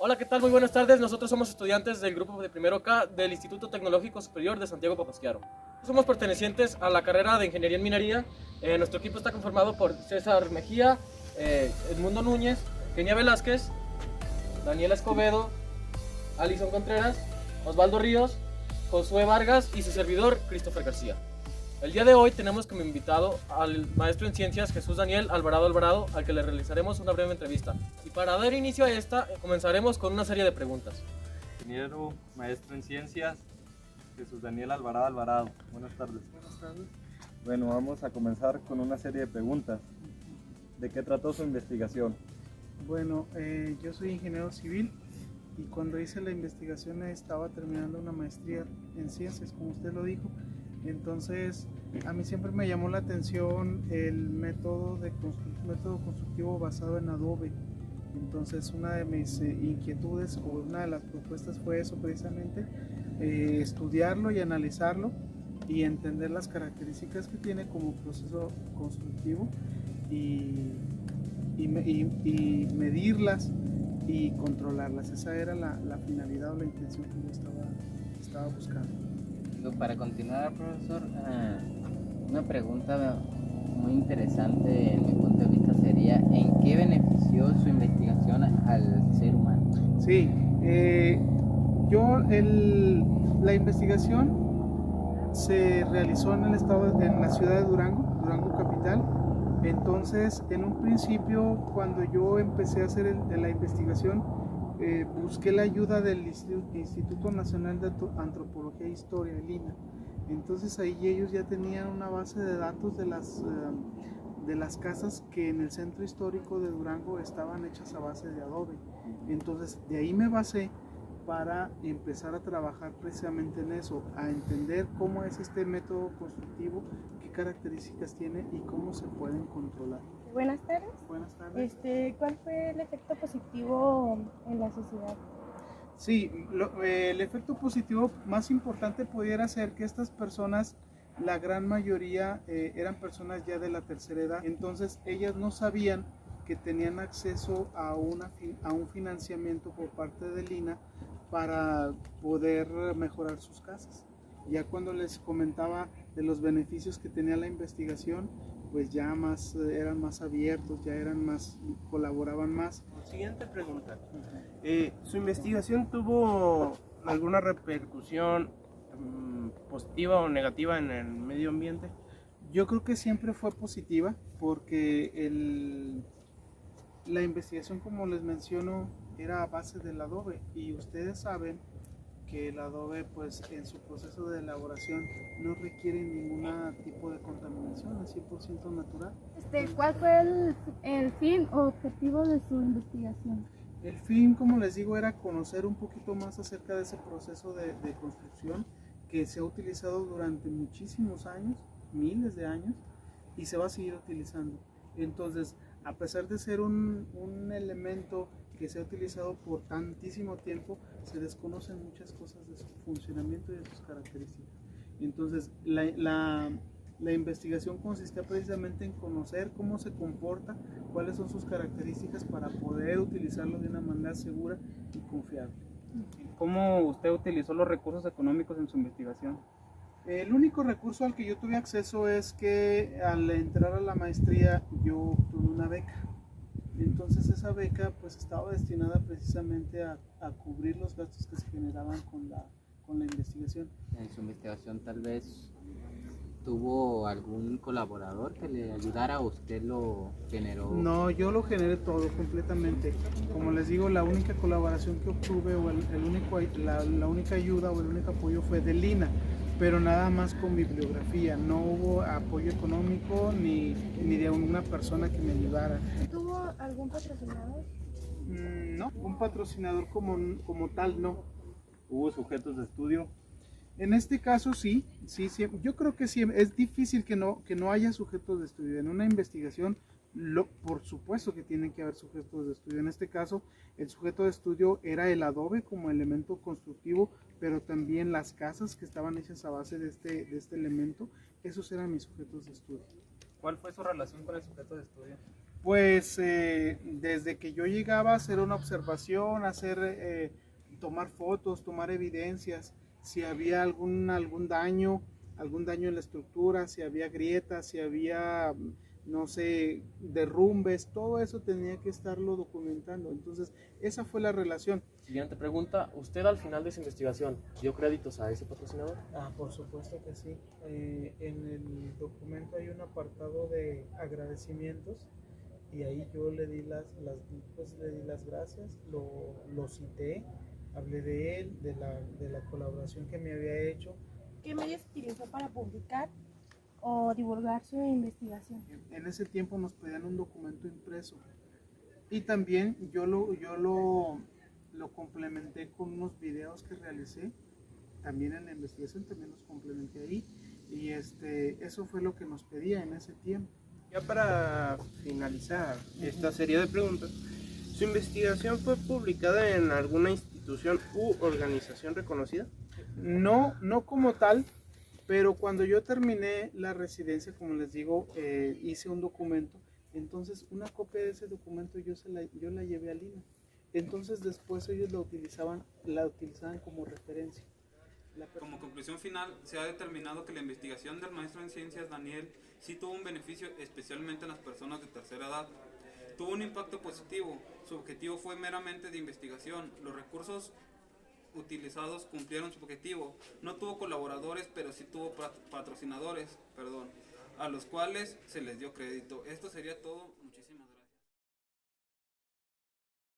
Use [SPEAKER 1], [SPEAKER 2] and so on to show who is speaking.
[SPEAKER 1] Hola, ¿qué tal? Muy buenas tardes. Nosotros somos estudiantes del grupo de primero K del Instituto Tecnológico Superior de Santiago Papasquiaro. Somos pertenecientes a la carrera de Ingeniería en Minería. Nuestro equipo está conformado por César Mejía, Edmundo Núñez, Kenia Velázquez, Daniela Escobedo, Alison Contreras, Osvaldo Ríos, Josué Vargas y su servidor, Christopher García. El día de hoy tenemos como invitado al maestro en ciencias Jesús Daniel Alvarado, al que le realizaremos una breve entrevista. Y para dar inicio a esta, comenzaremos con una serie de preguntas.
[SPEAKER 2] Ingeniero, maestro en ciencias, Jesús Daniel Alvarado. Buenas tardes.
[SPEAKER 3] Buenas tardes.
[SPEAKER 2] Bueno, vamos a comenzar con una serie de preguntas. ¿De qué trató su investigación?
[SPEAKER 3] Bueno, yo soy ingeniero civil y cuando hice la investigación estaba terminando una maestría en ciencias, como usted lo dijo. Entonces, a mí siempre me llamó la atención el método constructivo basado en adobe. Entonces, una de mis inquietudes o una de las propuestas fue eso precisamente, estudiarlo y analizarlo y entender las características que tiene como proceso constructivo y medirlas y controlarlas. Esa era la finalidad o la intención que yo estaba buscando.
[SPEAKER 4] Para continuar, profesor, una pregunta muy interesante en mi punto de vista sería: ¿en qué benefició su investigación al ser humano?
[SPEAKER 3] Sí, la investigación se realizó en la ciudad de Durango capital. Entonces, en un principio, cuando yo empecé a hacer la investigación, busqué la ayuda del Instituto Nacional de Antropología e Historia, el INAH. Entonces ahí ellos ya tenían una base de datos de las casas que en el centro histórico de Durango estaban hechas a base de adobe. Entonces de ahí me basé para empezar a trabajar precisamente en eso, a entender cómo es este método constructivo, qué características tiene y cómo se pueden controlar.
[SPEAKER 5] Buenas tardes.
[SPEAKER 3] Buenas tardes.
[SPEAKER 5] ¿Cuál fue el efecto positivo en la sociedad?
[SPEAKER 3] Sí, el efecto positivo más importante pudiera ser que estas personas, la gran mayoría eran personas ya de la tercera edad, entonces ellas no sabían que tenían acceso a un financiamiento por parte del INAH para poder mejorar sus casas. Ya cuando les comentaba de los beneficios que tenía la investigación, pues ya eran más abiertos, colaboraban más.
[SPEAKER 6] Siguiente pregunta. ¿Su investigación tuvo alguna repercusión positiva o negativa en el medio ambiente?
[SPEAKER 3] Yo creo que siempre fue positiva porque la investigación, como les menciono, era a base del adobe y ustedes saben que el adobe, pues en su proceso de elaboración no requiere ningún tipo de contaminación, es 100% natural.
[SPEAKER 5] ¿Cuál fue el fin o objetivo de su investigación?
[SPEAKER 3] El fin, como les digo, era conocer un poquito más acerca de ese proceso de construcción que se ha utilizado durante muchísimos años, miles de años, y se va a seguir utilizando. Entonces, a pesar de ser un elemento que se ha utilizado por tantísimo tiempo, se desconocen muchas cosas de su funcionamiento y de sus características. Entonces, la investigación consiste precisamente en conocer cómo se comporta, cuáles son sus características para poder utilizarlo de una manera segura y confiable.
[SPEAKER 7] ¿Cómo usted utilizó los recursos económicos en su investigación?
[SPEAKER 3] El único recurso al que yo tuve acceso es que al entrar a la maestría yo obtuve una beca. Entonces esa beca pues estaba destinada precisamente a cubrir los gastos que se generaban con la investigación.
[SPEAKER 4] En su investigación tal vez tuvo algún colaborador que le ayudara o usted lo generó.
[SPEAKER 3] No, yo lo generé todo completamente. Como les digo, la única colaboración que obtuve o la única ayuda o el único apoyo fue del INAH, pero nada más con bibliografía. No hubo apoyo económico ni de una persona que me ayudara.
[SPEAKER 5] ¿Tuvo algún patrocinador?
[SPEAKER 3] No, un patrocinador como tal no.
[SPEAKER 2] ¿Hubo sujetos de estudio?
[SPEAKER 3] En este caso sí, yo creo que sí, es difícil que no haya sujetos de estudio. En una investigación, por supuesto que tienen que haber sujetos de estudio. En este caso, el sujeto de estudio era el adobe como elemento constructivo, pero también las casas que estaban hechas a base de este elemento, esos eran mis sujetos de estudio.
[SPEAKER 7] ¿Cuál fue su relación con el sujeto de estudio?
[SPEAKER 3] Pues desde que yo llegaba a hacer una observación, tomar fotos, tomar evidencias, si había algún daño en la estructura, si había grietas, si había, no sé, derrumbes, todo eso tenía que estarlo documentando. Entonces, esa fue la relación.
[SPEAKER 1] Siguiente pregunta, ¿usted al final de su investigación dio créditos a ese patrocinador?
[SPEAKER 3] Por supuesto que sí. En el documento hay un apartado de agradecimientos y ahí yo le di las gracias, lo cité, hablé de él, de la colaboración que me había hecho.
[SPEAKER 5] ¿Qué medios utilizó para publicar o divulgar su investigación?
[SPEAKER 3] En ese tiempo nos pedían un documento impreso y también yo lo complementé con unos videos que realicé, también en la investigación, también los complementé ahí y eso fue lo que nos pedía en ese tiempo.
[SPEAKER 6] Ya para finalizar esta serie de preguntas, ¿su investigación fue publicada en alguna institución u organización reconocida?
[SPEAKER 3] No como tal, pero cuando yo terminé la residencia, como les digo, hice un documento. Entonces una copia de ese documento yo la llevé a Lina. Entonces después ellos la utilizaban como referencia.
[SPEAKER 8] Como conclusión final, se ha determinado que la investigación del maestro en ciencias Daniel sí tuvo un beneficio, especialmente en las personas de tercera edad. Tuvo un impacto positivo, su objetivo fue meramente de investigación, los recursos utilizados cumplieron su objetivo, no tuvo colaboradores, pero sí tuvo patrocinadores, a los cuales se les dio crédito. Esto sería todo.